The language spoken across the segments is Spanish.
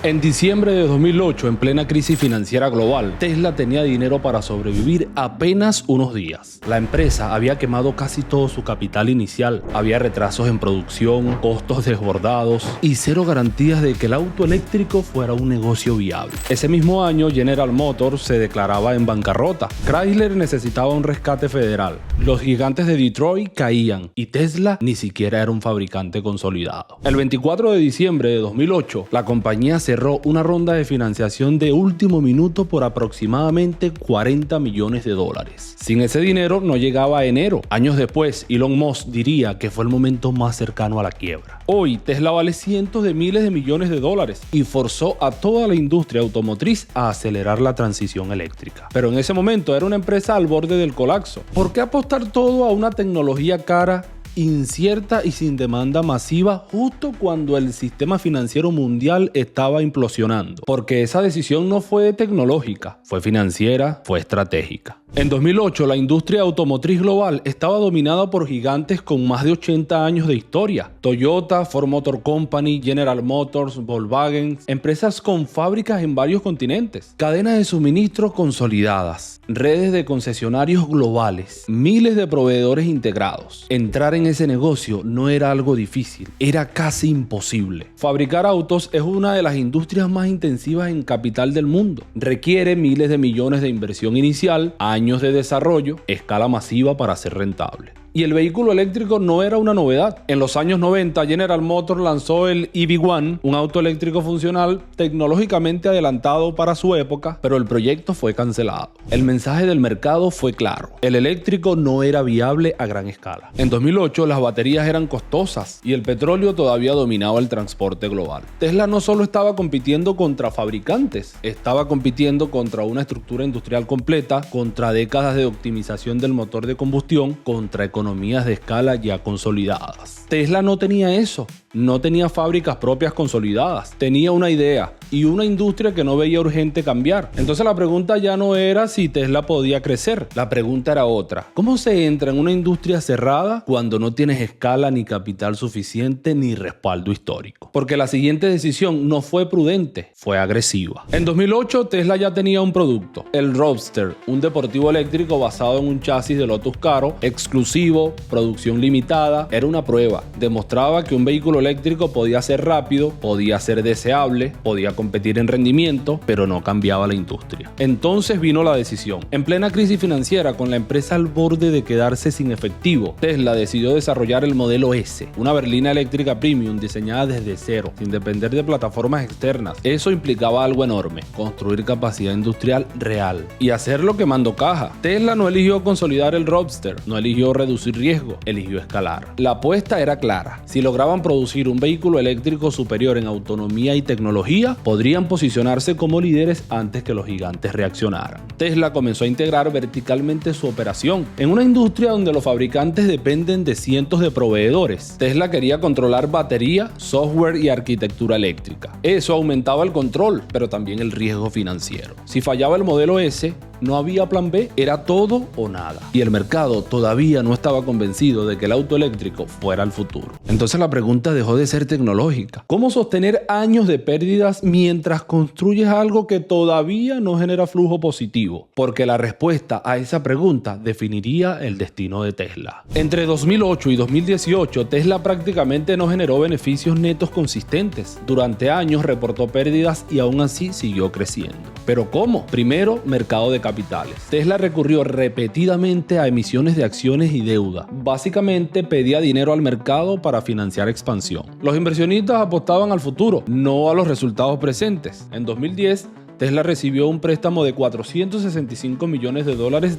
En diciembre de 2008, en plena crisis financiera global, Tesla tenía dinero para sobrevivir apenas unos días. La empresa había quemado casi todo su capital inicial, había retrasos en producción, costos desbordados y cero garantías de que el auto eléctrico fuera un negocio viable. Ese mismo año, General Motors se declaraba en bancarrota. Chrysler necesitaba un rescate federal. Los gigantes de Detroit caían y Tesla ni siquiera era un fabricante consolidado. El 24 de diciembre de 2008, la compañía cerró una ronda de financiación de último minuto por aproximadamente $40 millones. Sin ese dinero no llegaba a enero. Años después, Elon Musk diría que fue el momento más cercano a la quiebra. Hoy, Tesla vale cientos de miles de millones de dólares y forzó a toda la industria automotriz a acelerar la transición eléctrica. Pero en ese momento era una empresa al borde del colapso. ¿Por qué apostar todo a una tecnología cara, incierta y sin demanda masiva justo cuando el sistema financiero mundial estaba implosionando? Porque esa decisión no fue tecnológica, fue financiera, fue estratégica. En 2008, la industria automotriz global estaba dominada por gigantes con más de 80 años de historia. Toyota, Ford Motor Company, General Motors, Volkswagen, empresas con fábricas en varios continentes, cadenas de suministro consolidadas, redes de concesionarios globales, miles de proveedores integrados. Entrar en ese negocio no era algo difícil, era casi imposible. Fabricar autos es una de las industrias más intensivas en capital del mundo. Requiere miles de millones de inversión inicial, años de desarrollo, escala masiva para ser rentable. Y el vehículo eléctrico no era una novedad. En los años 90, General Motors lanzó el EV1, un auto eléctrico funcional tecnológicamente adelantado para su época, pero el proyecto fue cancelado. El mensaje del mercado fue claro: el eléctrico no era viable a gran escala. En 2008, las baterías eran costosas y el petróleo todavía dominaba el transporte global. Tesla no solo estaba compitiendo contra fabricantes, estaba compitiendo contra una estructura industrial completa, contra décadas de optimización del motor de combustión, contra economías de escala ya consolidadas. Tesla no tenía eso, no tenía fábricas propias consolidadas, tenía una idea y una industria que no veía urgente cambiar. Entonces la pregunta ya no era si Tesla podía crecer, la pregunta era otra: ¿cómo se entra en una industria cerrada cuando no tienes escala ni capital suficiente ni respaldo histórico? Porque la siguiente decisión no fue prudente, fue agresiva. En 2008 Tesla ya tenía un producto, el Roadster, un deportivo eléctrico basado en un chasis de Lotus caro, exclusivo, producción limitada. Era una prueba, demostraba que un vehículo eléctrico podía ser rápido, podía ser deseable, podía competir en rendimiento, pero no cambiaba la industria. Entonces vino la decisión. En plena crisis financiera, con la empresa al borde de quedarse sin efectivo, Tesla decidió desarrollar el modelo S, una berlina eléctrica premium diseñada desde cero, sin depender de plataformas externas. Eso implicaba algo enorme: construir capacidad industrial real y hacerlo quemando caja. Tesla no eligió consolidar el Roadster, no eligió reducir riesgo, eligió escalar. La apuesta era clara: si lograban producir un vehículo eléctrico superior en autonomía y tecnología, podrían posicionarse como líderes antes que los gigantes reaccionaran. Tesla comenzó a integrar verticalmente su operación. En una industria donde los fabricantes dependen de cientos de proveedores, Tesla quería controlar batería, software y arquitectura eléctrica. Eso aumentaba el control, pero también el riesgo financiero. Si fallaba el modelo S, no había plan B, era todo o nada. Y el mercado todavía no estaba convencido de que el auto eléctrico fuera el futuro. Entonces la pregunta dejó de ser tecnológica: ¿cómo sostener años de pérdidas mientras construyes algo que todavía no genera flujo positivo? Porque la respuesta a esa pregunta definiría el destino de Tesla. Entre 2008 y 2018, Tesla prácticamente no generó beneficios netos consistentes. Durante años reportó pérdidas y aún así siguió creciendo. ¿Pero cómo? Primero, mercado de capitales. Tesla recurrió repetidamente a emisiones de acciones y deuda. Básicamente pedía dinero al mercado para financiar expansión. Los inversionistas apostaban al futuro, no a los resultados presentes. En 2010, Tesla recibió un préstamo de $465 millones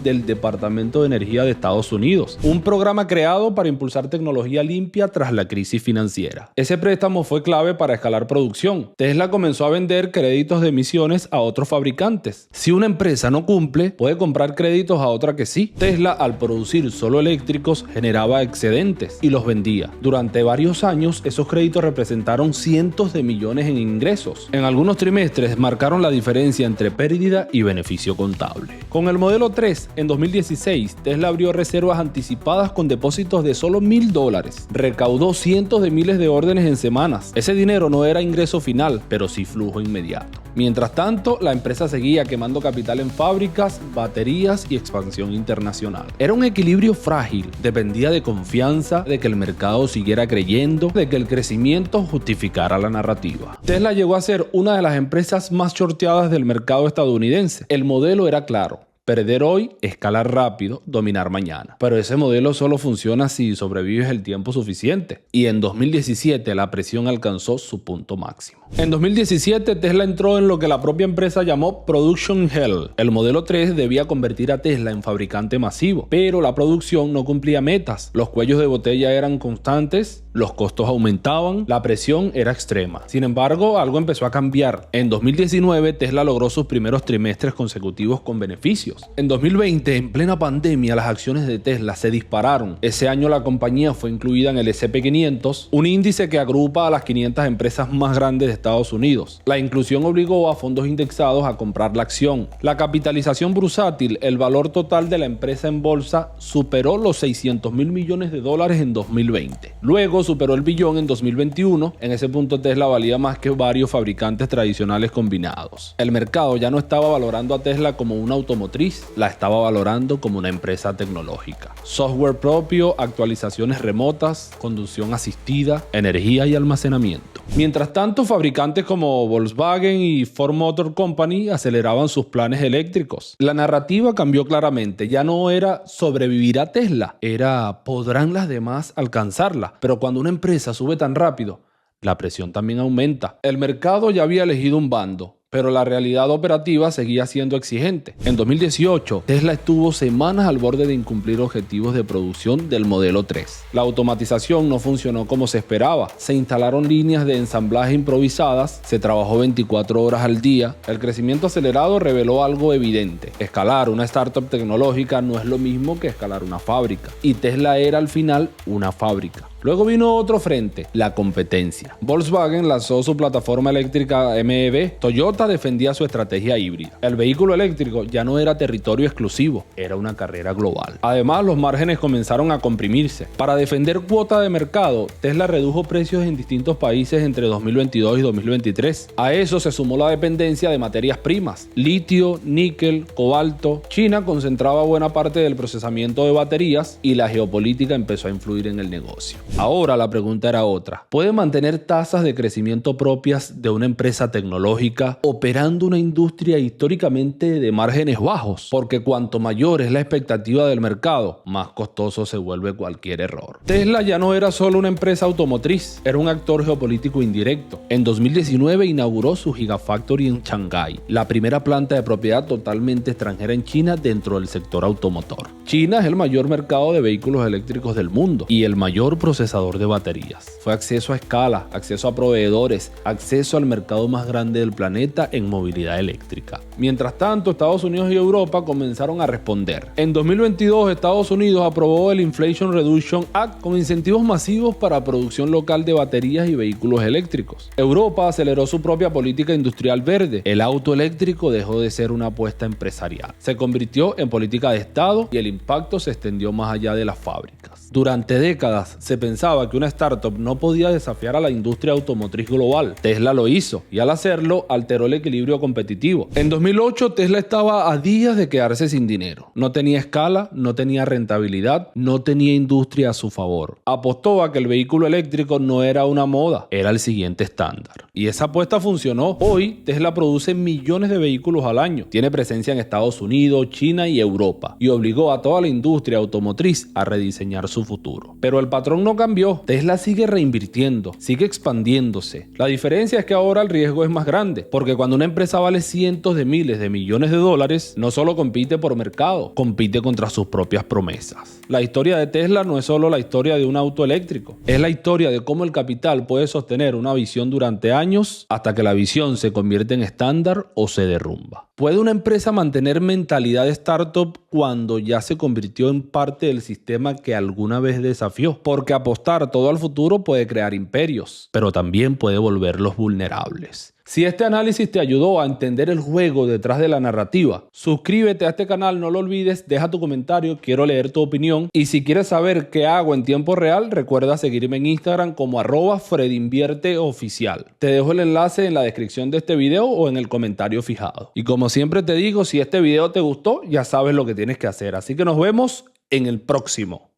del Departamento de Energía de Estados Unidos, un programa creado para impulsar tecnología limpia tras la crisis financiera. Ese préstamo fue clave para escalar producción. Tesla comenzó a vender créditos de emisiones a otros fabricantes. Si una empresa no cumple, puede comprar créditos a otra que sí. Tesla, al producir solo eléctricos, generaba excedentes y los vendía. Durante varios años, esos créditos representaron cientos de millones en ingresos. En algunos trimestres marcaron la diferencia diferencia entre pérdida y beneficio contable. Con el modelo 3, en 2016, Tesla abrió reservas anticipadas con depósitos de solo $1,000. Recaudó cientos de miles de órdenes en semanas. Ese dinero no era ingreso final, pero sí flujo inmediato. Mientras tanto, la empresa seguía quemando capital en fábricas, baterías y expansión internacional. Era un equilibrio frágil, dependía de confianza, de que el mercado siguiera creyendo, de que el crecimiento justificara la narrativa. Tesla llegó a ser una de las empresas más shorteadas del mercado estadounidense. El modelo era claro: perder hoy, escalar rápido, dominar mañana. Pero ese modelo solo funciona si sobrevives el tiempo suficiente. Y en 2017 la presión alcanzó su punto máximo. En 2017 Tesla entró en lo que la propia empresa llamó Production Hell. El modelo 3 debía convertir a Tesla en fabricante masivo, pero la producción no cumplía metas. Los cuellos de botella eran constantes, los costos aumentaban, la presión era extrema. Sin embargo, algo empezó a cambiar. En 2019 Tesla logró sus primeros trimestres consecutivos con beneficios. En 2020, en plena pandemia, las acciones de Tesla se dispararon. Ese año la compañía fue incluida en el S&P 500, un índice que agrupa a las 500 empresas más grandes de Estados Unidos. La inclusión obligó a fondos indexados a comprar la acción. La capitalización bursátil, el valor total de la empresa en bolsa, superó los $600 mil millones en 2020. Luego superó el billón en 2021. En ese punto Tesla valía más que varios fabricantes tradicionales combinados. El mercado ya no estaba valorando a Tesla como una automotriz, la estaba valorando como una empresa tecnológica. Software propio, actualizaciones remotas, conducción asistida, energía y almacenamiento. Mientras tanto, fabricantes como Volkswagen y Ford Motor Company aceleraban sus planes eléctricos. La narrativa cambió claramente. Ya no era sobrevivir a Tesla, era ¿podrán las demás alcanzarla? Pero cuando una empresa sube tan rápido, la presión también aumenta. El mercado ya había elegido un bando, pero la realidad operativa seguía siendo exigente. En 2018, Tesla estuvo semanas al borde de incumplir objetivos de producción del modelo 3. La automatización no funcionó como se esperaba. Se instalaron líneas de ensamblaje improvisadas, se trabajó 24 horas al día. El crecimiento acelerado reveló algo evidente: escalar una startup tecnológica no es lo mismo que escalar una fábrica. Y Tesla era al final una fábrica. Luego vino otro frente: la competencia. Volkswagen lanzó su plataforma eléctrica MEB. Toyota defendía su estrategia híbrida. El vehículo eléctrico ya no era territorio exclusivo, era una carrera global. Además, los márgenes comenzaron a comprimirse. Para defender cuota de mercado, Tesla redujo precios en distintos países entre 2022 y 2023. A eso se sumó la dependencia de materias primas: litio, níquel, cobalto. China concentraba buena parte del procesamiento de baterías y la geopolítica empezó a influir en el negocio. Ahora la pregunta era otra: ¿puede mantener tasas de crecimiento propias de una empresa tecnológica operando una industria históricamente de márgenes bajos? Porque cuanto mayor es la expectativa del mercado, más costoso se vuelve cualquier error. Tesla ya no era solo una empresa automotriz, era un actor geopolítico indirecto. En 2019 inauguró su Gigafactory en Shanghái, la primera planta de propiedad totalmente extranjera en China dentro del sector automotor. China es el mayor mercado de vehículos eléctricos del mundo y el mayor procesador de baterías. Fue acceso a escala, acceso a proveedores, acceso al mercado más grande del planeta en movilidad eléctrica. Mientras tanto, Estados Unidos y Europa comenzaron a responder. En 2022, Estados Unidos aprobó el Inflation Reduction Act con incentivos masivos para producción local de baterías y vehículos eléctricos. Europa aceleró su propia política industrial verde. El auto eléctrico dejó de ser una apuesta empresarial. Se convirtió en política de Estado y el impacto se extendió más allá de las fábricas. Durante décadas se pensaba que una startup no podía desafiar a la industria automotriz global. Tesla lo hizo y al hacerlo alteró el equilibrio competitivo. En 2008 Tesla estaba a días de quedarse sin dinero. No tenía escala, no tenía rentabilidad, no tenía industria a su favor. Apostó a que el vehículo eléctrico no era una moda, era el siguiente estándar. Y esa apuesta funcionó. Hoy Tesla produce millones de vehículos al año. Tiene presencia en Estados Unidos, China y Europa y obligó a toda la industria automotriz a rediseñar su futuro. Pero el patrón no cambió. Tesla sigue reinvirtiendo, sigue expandiéndose. La diferencia es que ahora el riesgo es más grande, porque cuando una empresa vale cientos de miles de millones de dólares, no solo compite por mercado, compite contra sus propias promesas. La historia de Tesla no es solo la historia de un auto eléctrico, es la historia de cómo el capital puede sostener una visión durante años hasta que la visión se convierte en estándar o se derrumba. ¿Puede una empresa mantener mentalidad de startup cuando ya se convirtió en parte del sistema que alguna vez desafió? Porque apostar todo al futuro puede crear imperios, pero también puede volverlos vulnerables. Si este análisis te ayudó a entender el juego detrás de la narrativa, suscríbete a este canal, no lo olvides, deja tu comentario, quiero leer tu opinión. Y si quieres saber qué hago en tiempo real, recuerda seguirme en Instagram como @FredInvierteOficial. Te dejo el enlace en la descripción de este video o en el comentario fijado. Y como siempre te digo, si este video te gustó, ya sabes lo que tienes que hacer. Así que nos vemos en el próximo.